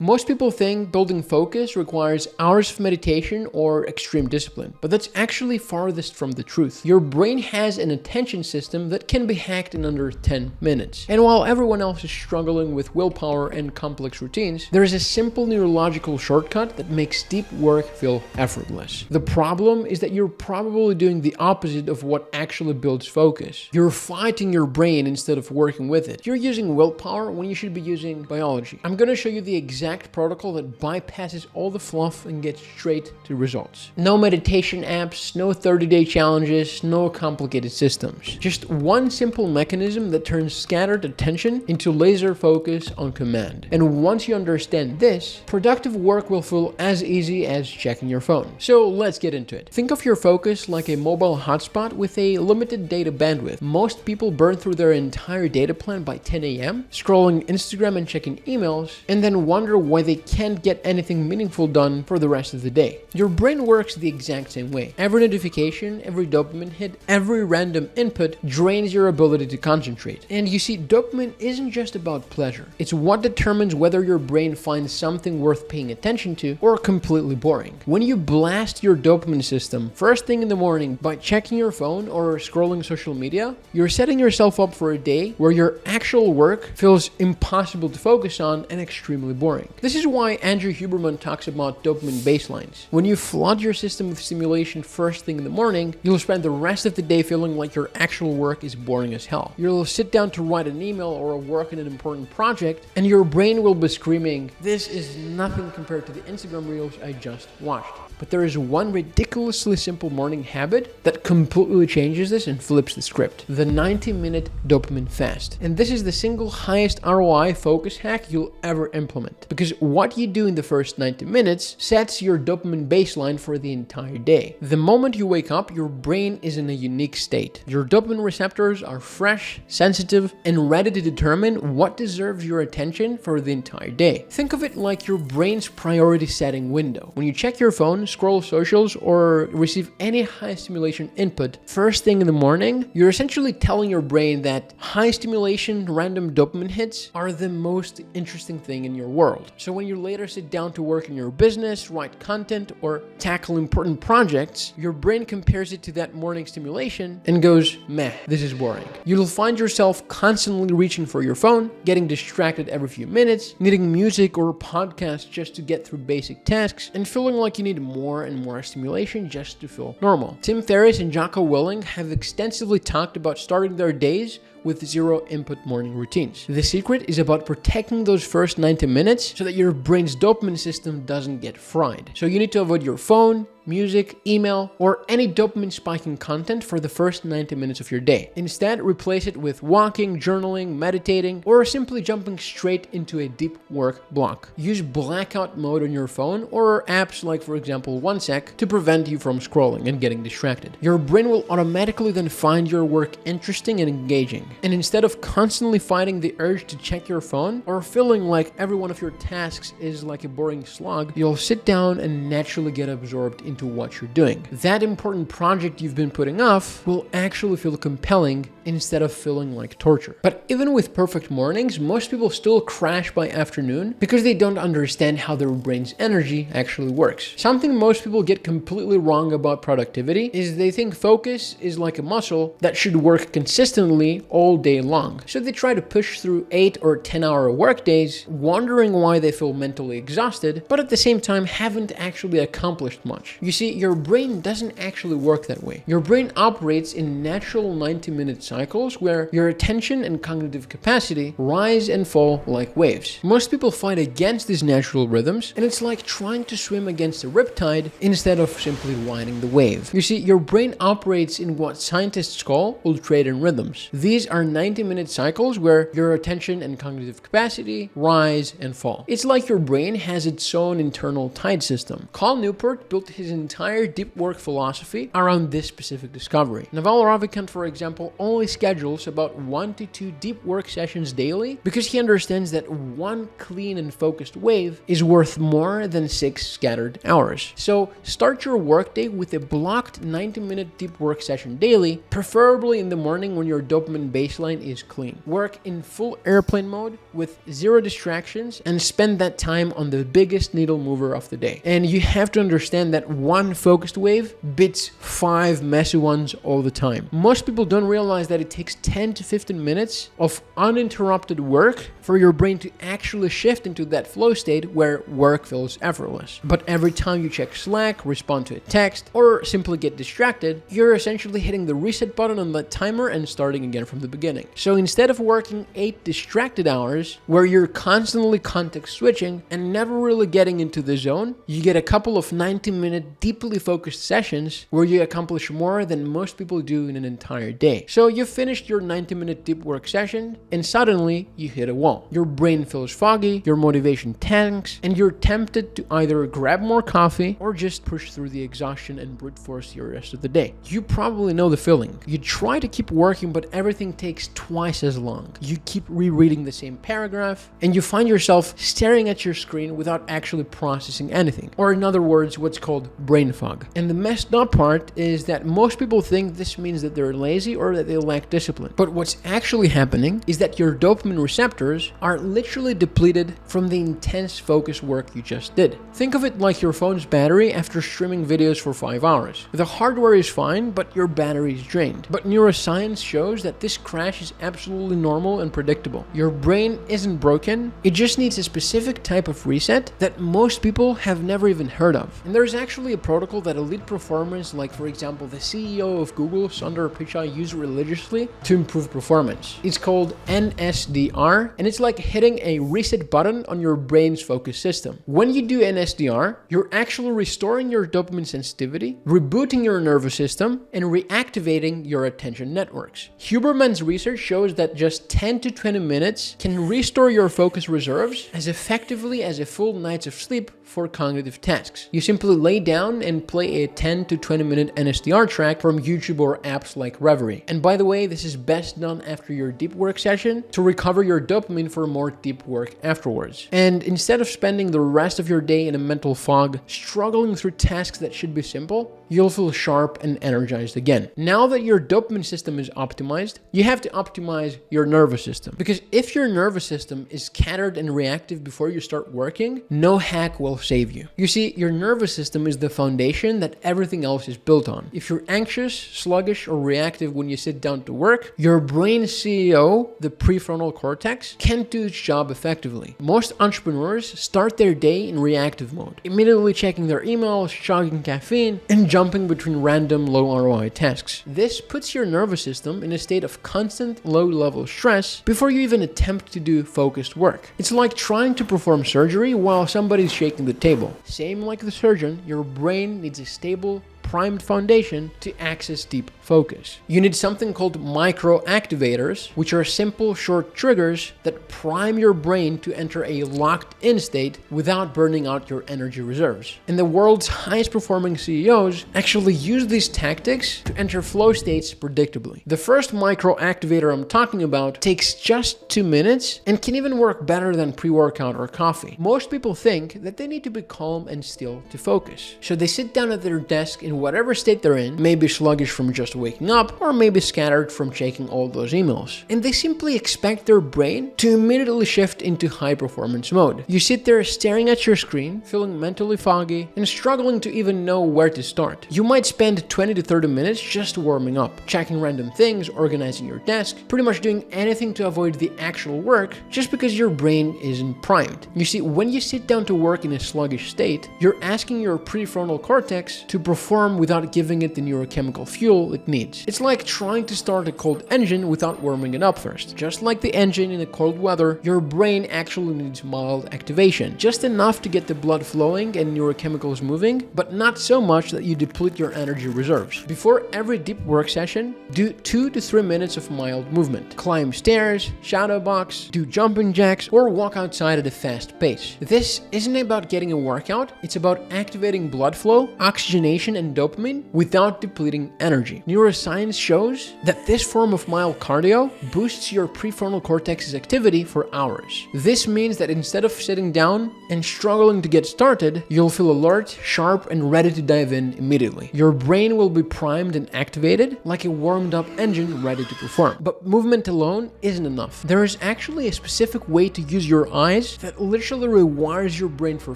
Most people think building focus requires hours of meditation or extreme discipline, but that's actually farthest from the truth. Your brain has an attention system that can be hacked in under 10 minutes. And while everyone else is struggling with willpower and complex routines, there is a simple neurological shortcut that makes deep work feel effortless. The problem is that you're probably doing the opposite of what actually builds focus. You're fighting your brain instead of working with it. You're using willpower when you should be using biology. I'm going to show you the exact protocol that bypasses all the fluff and gets straight to results. No meditation apps, no 30-day challenges, no complicated systems. Just one simple mechanism that turns scattered attention into laser focus on command. And once you understand this, productive work will feel as easy as checking your phone. So let's get into it. Think of your focus like a mobile hotspot with a limited data bandwidth. Most people burn through their entire data plan by 10 a.m., scrolling Instagram and checking emails, and then wonder why they can't get anything meaningful done for the rest of the day. Your brain works the exact same way. Every notification, every dopamine hit, every random input drains your ability to concentrate. And you see, dopamine isn't just about pleasure. It's what determines whether your brain finds something worth paying attention to or completely boring. When you blast your dopamine system first thing in the morning by checking your phone or scrolling social media, you're setting yourself up for a day where your actual work feels impossible to focus on and extremely boring. This is why Andrew Huberman talks about dopamine baselines. When you flood your system with stimulation first thing in the morning, you'll spend the rest of the day feeling like your actual work is boring as hell. You'll sit down to write an email or work on an important project, and your brain will be screaming, "This is nothing compared to the Instagram reels I just watched." But there is one ridiculously simple morning habit that completely changes this and flips the script. The 90-minute dopamine fast. And this is the single highest ROI focus hack you'll ever implement. Because what you do in the first 90 minutes sets your dopamine baseline for the entire day. The moment you wake up, your brain is in a unique state. Your dopamine receptors are fresh, sensitive, and ready to determine what deserves your attention for the entire day. Think of it like your brain's priority setting window. When you check your phone, scroll socials, or receive any high stimulation input first thing in the morning, you're essentially telling your brain that high stimulation random dopamine hits are the most interesting thing in your world. So when you later sit down to work in your business, write content, or tackle important projects, your brain compares it to that morning stimulation and goes, meh, this is boring. You'll find yourself constantly reaching for your phone, getting distracted every few minutes, needing music or podcasts just to get through basic tasks, and feeling like you need more and more stimulation just to feel normal. Tim Ferriss and Jocko Willing have extensively talked about starting their days with zero input morning routines. The secret is about protecting those first 90 minutes so that your brain's dopamine system doesn't get fried. So you need to avoid your phone, music, email, or any dopamine spiking content for the first 90 minutes of your day. Instead, replace it with walking, journaling, meditating, or simply jumping straight into a deep work block. Use blackout mode on your phone or apps like, for example, OneSec to prevent you from scrolling and getting distracted. Your brain will automatically then find your work interesting and engaging. And instead of constantly fighting the urge to check your phone or feeling like every one of your tasks is like a boring slog, you'll sit down and naturally get absorbed into what you're doing. That important project you've been putting off will actually feel compelling instead of feeling like torture. But even with perfect mornings, most people still crash by afternoon because they don't understand how their brain's energy actually works. Something most people get completely wrong about productivity is they think focus is like a muscle that should work consistently all day long. So they try to push through 8 or 10-hour work days, wondering why they feel mentally exhausted, but at the same time haven't actually accomplished much. You see, your brain doesn't actually work that way. Your brain operates in natural 90-minute cycles where your attention and cognitive capacity rise and fall like waves. Most people fight against these natural rhythms, and it's like trying to swim against a riptide instead of simply riding the wave. You see, your brain operates in what scientists call ultradian rhythms. These are 90-minute cycles where your attention and cognitive capacity rise and fall. It's like your brain has its own internal tide system. Cal Newport built his his entire deep work philosophy around this specific discovery. Naval Ravikant, for example, only schedules about 1 to 2 deep work sessions daily because he understands that one clean and focused wave is worth more than 6 scattered hours. So start your workday with a blocked 90-minute deep work session daily, preferably in the morning when your dopamine baseline is clean. Work in full airplane mode with 0 distractions and spend that time on the biggest needle mover of the day. And you have to understand that one focused wave beats 5 messy ones all the time. Most people don't realize that it takes 10 to 15 minutes of uninterrupted work for your brain to actually shift into that flow state where work feels effortless. But every time you check Slack, respond to a text, or simply get distracted, you're essentially hitting the reset button on that timer and starting again from the beginning. So instead of working 8 distracted hours where you're constantly context switching and never really getting into the zone, you get a couple of 90-minute deeply focused sessions where you accomplish more than most people do in an entire day. So you finished your 90-minute deep work session and suddenly you hit a wall. Your brain feels foggy, your motivation tanks, and you're tempted to either grab more coffee or just push through the exhaustion and brute force your rest of the day. You probably know the feeling. You try to keep working, but everything takes twice as long. You keep rereading the same paragraph, and you find yourself staring at your screen without actually processing anything. Or in other words, what's called brain fog. And the messed up part is that most people think this means that they're lazy or that they lack discipline. But what's actually happening is that your dopamine receptors are literally depleted from the intense focus work you just did. Think of it like your phone's battery after streaming videos for 5 hours. The hardware is fine, but your battery is drained. But neuroscience shows that this crash is absolutely normal and predictable. Your brain isn't broken, it just needs a specific type of reset that most people have never even heard of. And there's actually a protocol that elite performers, like for example the CEO of Google, Sundar Pichai, use religiously to improve performance. It's called NSDR, and it's like hitting a reset button on your brain's focus system. When you do NSDR, you're actually restoring your dopamine sensitivity, rebooting your nervous system, and reactivating your attention networks. Huberman's research shows that just 10 to 20 minutes can restore your focus reserves as effectively as a full night's of sleep for cognitive tasks. You simply lay down and play a 10 to 20 minute NSDR track from YouTube or apps like Reverie. And by the way, this is best done after your deep work session to recover your dopamine for more deep work afterwards. And instead of spending the rest of your day in a mental fog, struggling through tasks that should be simple, you'll feel sharp and energized again. Now that your dopamine system is optimized, you have to optimize your nervous system. Because if your nervous system is scattered and reactive before you start working, no hack will save you. You see, your nervous system is the foundation that everything else is built on. If you're anxious, sluggish, or reactive when you sit down to work, your brain's CEO, the prefrontal cortex, can't do its job effectively. Most entrepreneurs start their day in reactive mode, immediately checking their emails, chugging caffeine, and jumping between random low ROI tasks. This puts your nervous system in a state of constant low-level stress before you even attempt to do focused work. It's like trying to perform surgery while somebody's shaking the table. Same like the surgeon, your brain needs a stable, primed foundation to access deep focus. You need something called micro activators, which are simple short triggers that prime your brain to enter a locked-in state without burning out your energy reserves. And the world's highest performing CEOs actually use these tactics to enter flow states predictably. The first micro activator I'm talking about takes just 2 minutes and can even work better than pre-workout or coffee. Most people think that they need to be calm and still to focus. So they sit down at their desk in whatever state they're in, maybe sluggish from just waking up, or maybe scattered from checking all those emails. And they simply expect their brain to immediately shift into high performance mode. You sit there staring at your screen, feeling mentally foggy, and struggling to even know where to start. You might spend 20 to 30 minutes just warming up, checking random things, organizing your desk, pretty much doing anything to avoid the actual work just because your brain isn't primed. You see, when you sit down to work in a sluggish state, you're asking your prefrontal cortex to perform perform without giving it the neurochemical fuel it needs. It's like trying to start a cold engine without warming it up first. Just like the engine in the cold weather, your brain actually needs mild activation, just enough to get the blood flowing and neurochemicals moving, but not so much that you deplete your energy reserves. Before every deep work session, do 2 to 3 minutes of mild movement. Climb stairs, shadow box, do jumping jacks, or walk outside at a fast pace. This isn't about getting a workout, it's about activating blood flow, oxygenation, and dopamine without depleting energy. Neuroscience shows that this form of mild cardio boosts your prefrontal cortex's activity for hours. This means that instead of sitting down and struggling to get started, you'll feel alert, sharp, and ready to dive in immediately. Your brain will be primed and activated like a warmed up engine ready to perform. But movement alone isn't enough. There is actually a specific way to use your eyes that literally rewires your brain for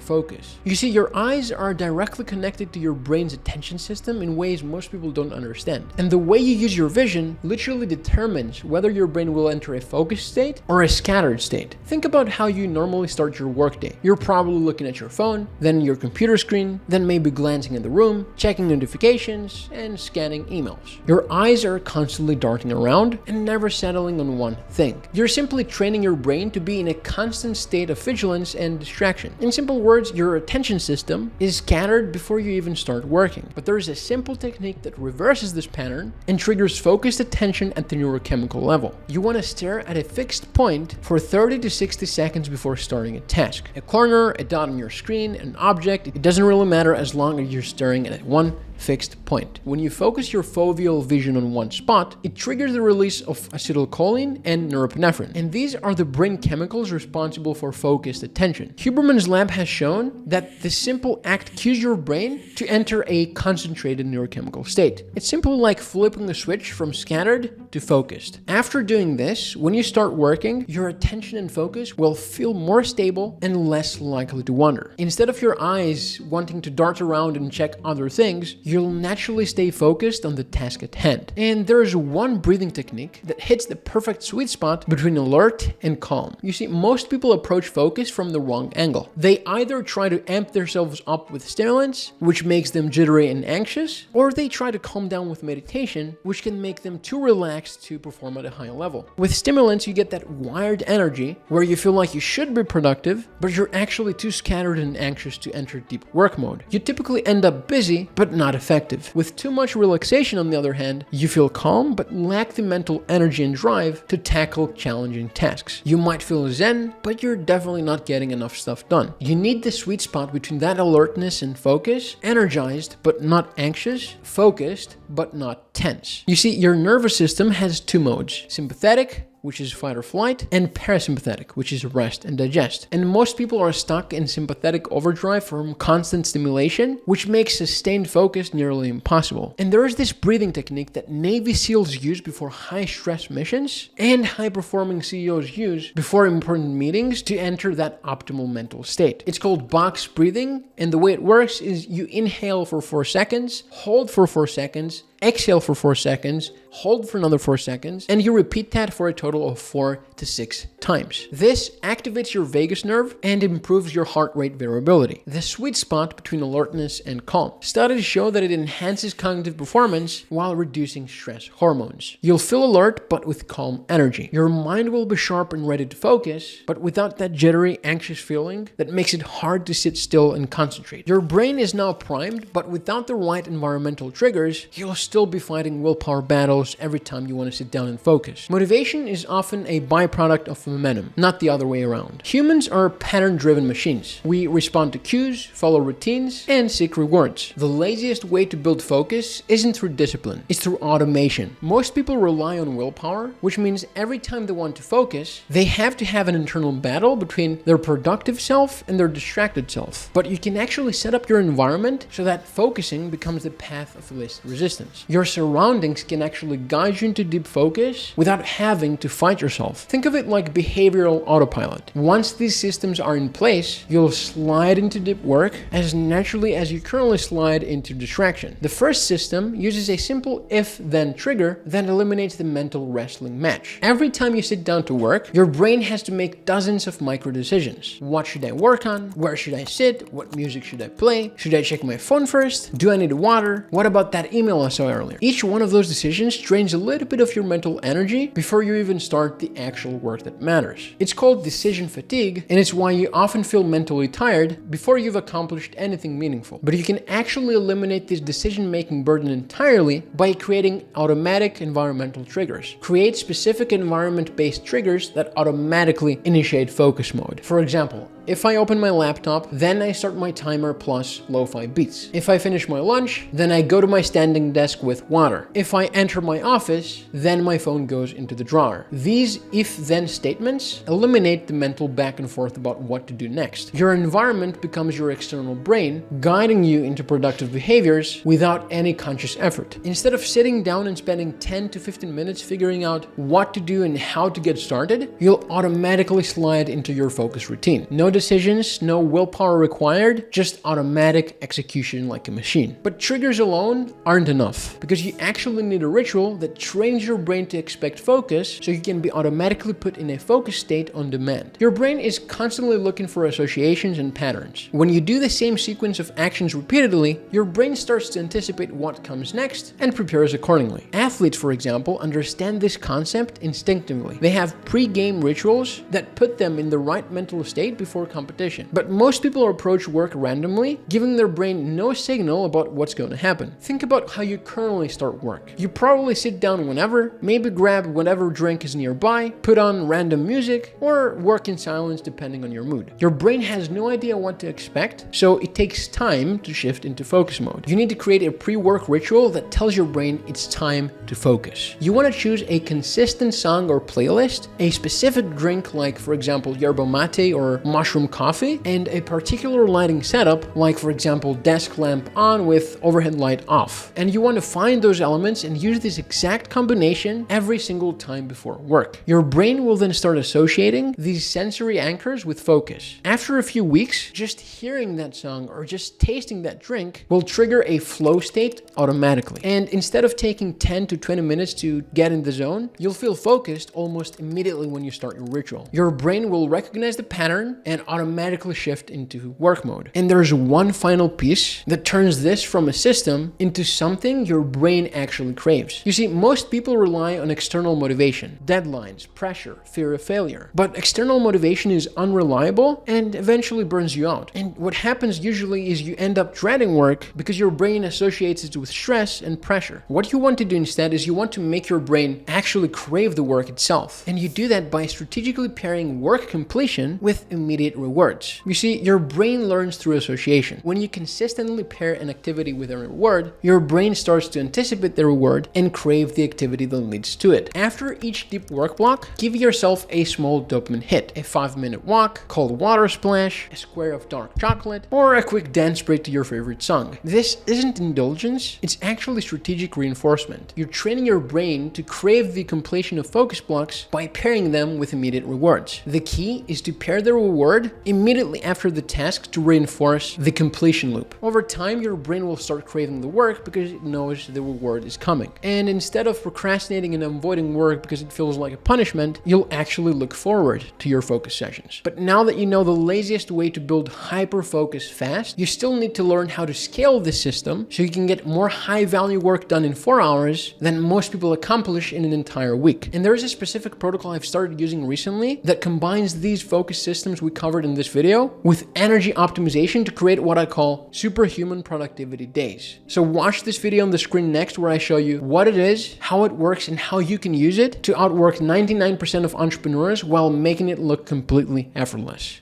focus. You see, your eyes are directly connected to your brain's attention system in ways most people don't understand. And the way you use your vision literally determines whether your brain will enter a focused state or a scattered state. Think about how you normally start your workday. You're probably looking at your phone, then your computer screen, then maybe glancing at the room, checking notifications, and scanning emails. Your eyes are constantly darting around and never settling on one thing. You're simply training your brain to be in a constant state of vigilance and distraction. In simple words, your attention system is scattered before you even start working. But there is a simple technique that reverses this pattern and triggers focused attention at the neurochemical level. You want to stare at a fixed point for 30 to 60 seconds before starting a task. A corner, a dot on your screen, an object, it doesn't really matter as long as you're staring at one fixed point. When you focus your foveal vision on one spot, it triggers the release of acetylcholine and norepinephrine. And these are the brain chemicals responsible for focused attention. Huberman's lab has shown that this simple act cues your brain to enter a concentrated neurochemical state. It's simply like flipping the switch from scattered to focused. After doing this, when you start working, your attention and focus will feel more stable and less likely to wander. Instead of your eyes wanting to dart around and check other things, you'll naturally stay focused on the task at hand. And there's one breathing technique that hits the perfect sweet spot between alert and calm. You see, most people approach focus from the wrong angle. They either try to amp themselves up with stimulants, which makes them jittery and anxious, or they try to calm down with meditation, which can make them too relaxed to perform at a high level. With stimulants, you get that wired energy where you feel like you should be productive, but you're actually too scattered and anxious to enter deep work mode. You typically end up busy, but not effective. With too much relaxation, on the other hand, you feel calm but lack the mental energy and drive to tackle challenging tasks. You might feel zen, but you're definitely not getting enough stuff done. You need the sweet spot between that alertness and focus, energized but not anxious, focused but not tense. You see, your nervous system has two modes: sympathetic, which is fight or flight, and parasympathetic, which is rest and digest. And most people are stuck in sympathetic overdrive from constant stimulation, which makes sustained focus nearly impossible. And there is this breathing technique that Navy SEALs use before high-stress missions and high-performing CEOs use before important meetings to enter that optimal mental state. It's called box breathing, and the way it works is you inhale for 4 seconds, hold for 4 seconds, exhale for 4 seconds, hold for another 4 seconds, and you repeat that for a total of 4 to 6 times. This activates your vagus nerve and improves your heart rate variability, the sweet spot between alertness and calm. Studies show that it enhances cognitive performance while reducing stress hormones. You'll feel alert, but with calm energy. Your mind will be sharp and ready to focus, but without that jittery, anxious feeling that makes it hard to sit still and concentrate. Your brain is now primed, but without the right environmental triggers, you'll still be fighting willpower battles every time you want to sit down and focus. Motivation is often a byproduct of momentum, not the other way around. Humans are pattern-driven machines. We respond to cues, follow routines, and seek rewards. The laziest way to build focus isn't through discipline, it's through automation. Most people rely on willpower, which means every time they want to focus, they have to have an internal battle between their productive self and their distracted self. But you can actually set up your environment so that focusing becomes the path of least resistance. habits. Your surroundings can actually guide you into deep focus without having to fight yourself. Think of it like behavioral autopilot. Once these systems are in place, you'll slide into deep work as naturally as you currently slide into distraction. The first system uses a simple if-then trigger that eliminates the mental wrestling match. Every time you sit down to work, your brain has to make dozens of micro decisions. What should I work on? Where should I sit? What music should I play? Should I check my phone first? Do I need water? What about that email I saw earlier? Each one of those decisions drains a little bit of your mental energy before you even start the actual work that matters. It's called decision fatigue, and it's why you often feel mentally tired before you've accomplished anything meaningful. But you can actually eliminate this decision-making burden entirely by creating automatic environmental triggers. Create specific environment-based triggers that automatically initiate focus mode. For example, if I open my laptop, then I start my timer plus lo-fi beats. If I finish my lunch, then I go to my standing desk with water. If I enter my office, then my phone goes into the drawer. These if-then statements eliminate the mental back and forth about what to do next. Your environment becomes your external brain, guiding you into productive behaviors without any conscious effort. Instead of sitting down and spending 10 to 15 minutes figuring out what to do and how to get started, you'll automatically slide into your focus routine. No decisions, no willpower required, just automatic execution like a machine. But triggers alone aren't enough, because you actually need a ritual that trains your brain to expect focus so you can be automatically put in a focus state on demand. Your brain is constantly looking for associations and patterns. When you do the same sequence of actions repeatedly, your brain starts to anticipate what comes next and prepares accordingly. Athletes, for example, understand this concept instinctively. They have pre-game rituals that put them in the right mental state before competition. But most people approach work randomly, giving their brain no signal about what's going to happen. Think about how you currently start work. You probably sit down whenever, maybe grab whatever drink is nearby, put on random music, or work in silence depending on your mood. Your brain has no idea what to expect, so it takes time to shift into focus mode. You need to create a pre-work ritual that tells your brain it's time to focus. You want to choose a consistent song or playlist, a specific drink like, for example, yerba mate or mushroom coffee, and a particular lighting setup like, for example, desk lamp on with overhead light off. And you want to find those elements and use this exact combination every single time before work. Your brain will then start associating these sensory anchors with focus. After a few weeks, just hearing that song or just tasting that drink will trigger a flow state automatically. And instead of taking 10 to 20 minutes to get in the zone, you'll feel focused almost immediately when you start your ritual. Your brain will recognize the pattern and automatically shift into work mode. And there's one final piece that turns this from a system into something your brain actually craves. You see, most people rely on external motivation, deadlines, pressure, fear of failure. But external motivation is unreliable and eventually burns you out. And what happens usually is you end up dreading work because your brain associates it with stress and pressure. What you want to do instead is you want to make your brain actually crave the work itself. And you do that by strategically pairing work completion with immediate rewards. You see, your brain learns through association. When you consistently pair an activity with a reward, your brain starts to anticipate the reward and crave the activity that leads to it. After each deep work block, give yourself a small dopamine hit, a 5-minute walk, cold water splash, a square of dark chocolate, or a quick dance break to your favorite song. This isn't indulgence, it's actually strategic reinforcement. You're training your brain to crave the completion of focus blocks by pairing them with immediate rewards. The key is to pair the reward immediately after the task to reinforce the completion loop. Over time, your brain will start craving the work because it knows the reward is coming. And instead of procrastinating and avoiding work because it feels like a punishment, you'll actually look forward to your focus sessions. But now that you know the laziest way to build hyper-focus fast, you still need to learn how to scale this system so you can get more high-value work done in 4 hours than most people accomplish in an entire week. And there is a specific protocol I've started using recently that combines these focus systems we covered in this video with energy optimization to create what I call superhuman productivity days. So watch this video on the screen next where I show you what it is, how it works, and how you can use it to outwork 99% of entrepreneurs while making it look completely effortless.